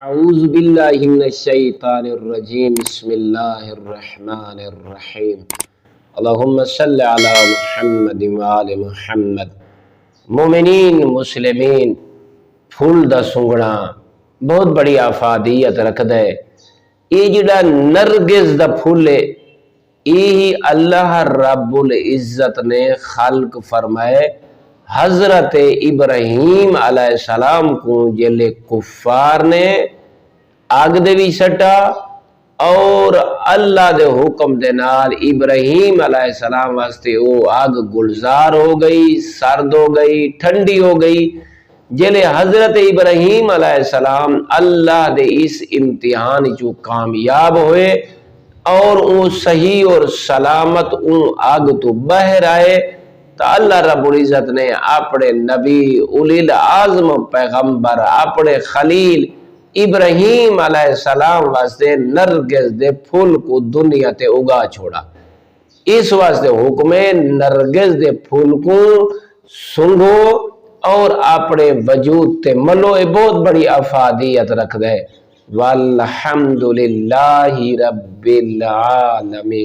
اعوذ باللہ من الشیطان الرجیم بسم اللہ الرحمن الرحیم اللہم صلی علی محمد وآل محمد۔ مومنین مسلمین پھول دا سنگڑا بہت بڑی افادیت رکھ دے۔ یہ جڑا نرگس دا پھول ہے یہ اللہ رب العزت نے خلق فرمائے حضرت ابراہیم علیہ السلام کو جلے کفار نے آگ دے بھی سٹا اور اللہ دے حکم دے نال ابراہیم علیہ السلام واسطے وہ آگ گلزار ہو گئی، سرد ہو گئی، ٹھنڈی ہو گئی۔ جلے حضرت ابراہیم علیہ السلام اللہ دے اس امتحان جو کامیاب ہوئے اور وہ صحیح اور سلامت اون آگ تو باہر آئے تو اللہ رب العزت نے اپنے نبی اولی العزم پیغمبر اپنے خلیل ابراہیم علیہ السلام واسطے نرگس دے پھول کو دنیا تے اگا چھوڑا۔ اس واسطے حکم نرگس دے پھول کو سنگو اور اپنے وجود تے ملو، بہت بڑی افادیت رکھ دے۔ والحمدللہ رب العالمین۔